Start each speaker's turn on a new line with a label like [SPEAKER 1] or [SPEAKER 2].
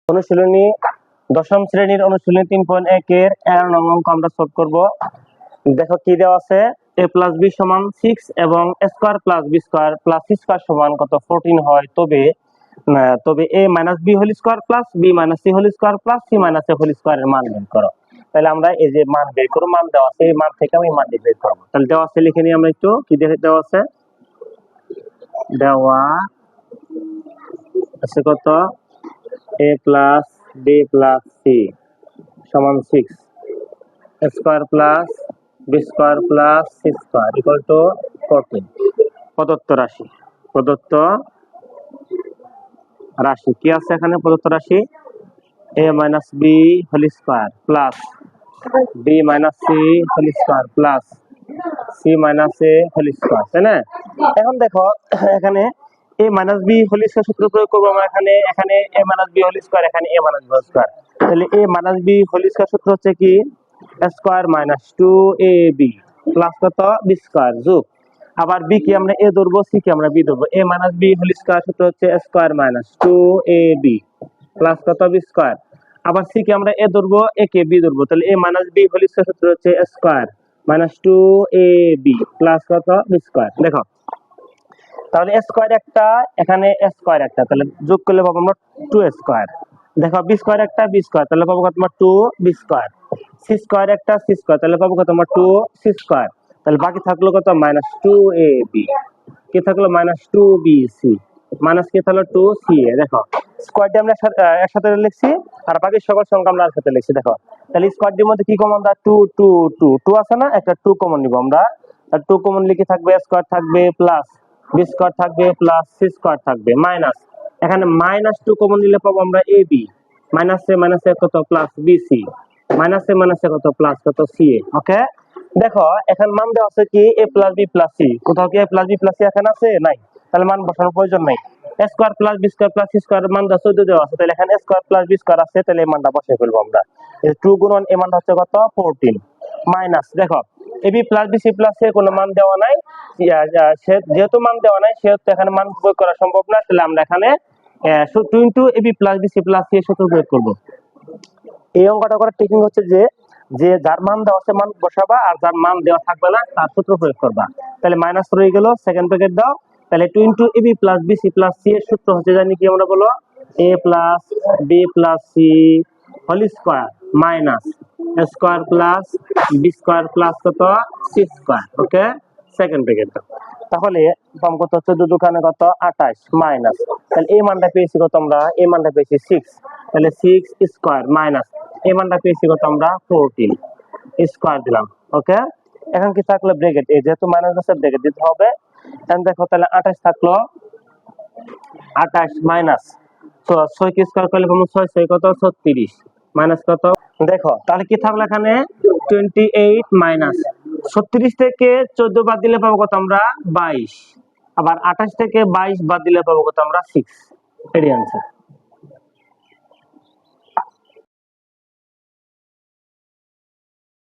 [SPEAKER 1] অনুশীলনী দশম শ্রেণীর অনুশীলনী 3.1 এর 11 নং অঙ্ক আমরা সলভ করব। দেখো কি দেওয়া আছে, a + b = 6 এবং a² + b² + c² সমান কত 14 হয়, তবে a - b² + b - c² + c - a² এর মান বের করো। তাহলে আমরা এই যে মান বের করব, মান দেওয়া আছে, এই মান থেকে আমি মান বের করব। তাহলে দেওয়া আছে লিখে নিই আমরা একটু, কি দেওয়া আছে, দেওয়া আছে কত a + b + c = 6, a² + b² + c² = 14। প্রদত্ত রাশি কি আছে এখানে? প্রদত্ত রাশি a - b² + b - c² + c - a², তাই না? এখন দেখো এখানে a - b² সূত্র প্রয়োগ করব আমরা এখানে a - b², এখানে a - b²। তাহলে a - b² সূত্র হচ্ছে কি, a² - 2ab প্লাস কত b² যোগ, আবার b কি আমরা a ধরবো, c কি আমরা b ধরবো। a - b² সূত্র হচ্ছে a² - 2ab প্লাস কত b², আবার c কি আমরা a ধরবো, a কে b ধরবো। তাহলে a - b² সূত্র হচ্ছে a² - 2ab প্লাস কত b²। দেখো তাহলে a² একটা, এখানে a² একটা, তাহলে যোগ করলে পাবো আমরা 2a²। দেখো b² একটা, b², তাহলে পাবো কত আমরা 2b²। c² একটা, c², তাহলে পাবো কত আমরা 2c²। তাহলে বাকি থাকলো কত -2ab, কি থাকলো -2bc, মাইনাস কি থাকলো 2ca। দেখো স্কয়ারটি আমরা একসাথে লিখছি, আর বাকি সকল সংখ্যা আমরা একসাথে লিখছি। দেখো তাহলে স্কয়ারটির মধ্যে কি কমন, 2 2 2 2 আছে না, একটা 2 কমন নিব আমরা। আর 2 কমন লিখে থাকবে a² থাকবে প্লাস b² থাকবে প্লাস c² থাকবে মাইনাস, এখানে -2 কমন নিলে পাবো আমরা ab, মাইনাস এ কত প্লাস bc, মাইনাস এ কত প্লাস কত ca। ওকে, দেখো এখন মান দেওয়া আছে কি a + b + c, কোথাও কি a + b + c এখানে আছে? নাই, তাহলে মান বসানোর প্রয়োজন নাই। a² + b² + c² এর মান 14 দেওয়া আছে, তাহলে এখানে a² + b² আছে, তাহলে এই মানটা বসিয়ে ফেলবো আমরা। এই 2 গুণন এই মানটা হচ্ছে কত 14, মাইনাস দেখো ab + bc + c এর কোনো মান দেওয়া নাই, যেহেতু মান দেওয়া নাই সেহেতু এখানে মান প্রয়োগ করা সম্ভব না, তাহলে আমরা এখানে 2 ab + bc + c এর সূত্র প্রয়োগ করব। এই অঙ্কটা করার টেকনিক হচ্ছে যে যার মান দেওয়া আছে মান বসাবা, আর যার মান দেওয়া থাকবে না তার সূত্র প্রয়োগ করবা। তাহলে মাইনাস রয়ে গেল, সেকেন্ড ব্র্যাকেট দাও, তাহলে 2 ab + bc + c এর সূত্র হচ্ছে জানি কি আমরা বলো, a + b + c whole minus a² + b² plus কত c²। ওকে, সেকেন্ড ব্র্যাকেট দাও, তাহলে পাম কত হচ্ছে 2 দোকানে কত 28 মাইনাস, তাহলে এই মানটা পেয়েছি কত আমরা, এই মানটা পেয়েছি 6, তাহলে 6² মাইনাস এই মানটা পেয়েছি কত আমরা 14 দিলাম। ওকে, এখন কি থাকলো ব্র্যাকেট, এই যেহেতু মাইনাস আছে ব্র্যাকেট দিতে হবে। এখন দেখো তাহলে 28 থাকলো, 28 মাইনাস 6 কি স্কয়ার করলে পাবো 6 6 কত 36 মাইনাস কত, দেখো তাহলে কি থাকলো এখানে 28 মাইনাস 36 থেকে 14 বাদ দিলে পাবো কত আমরা 22, আবার 28 থেকে 22 বাদ দিলে পাবো কত আমরা 6। এর অ্যান্সার।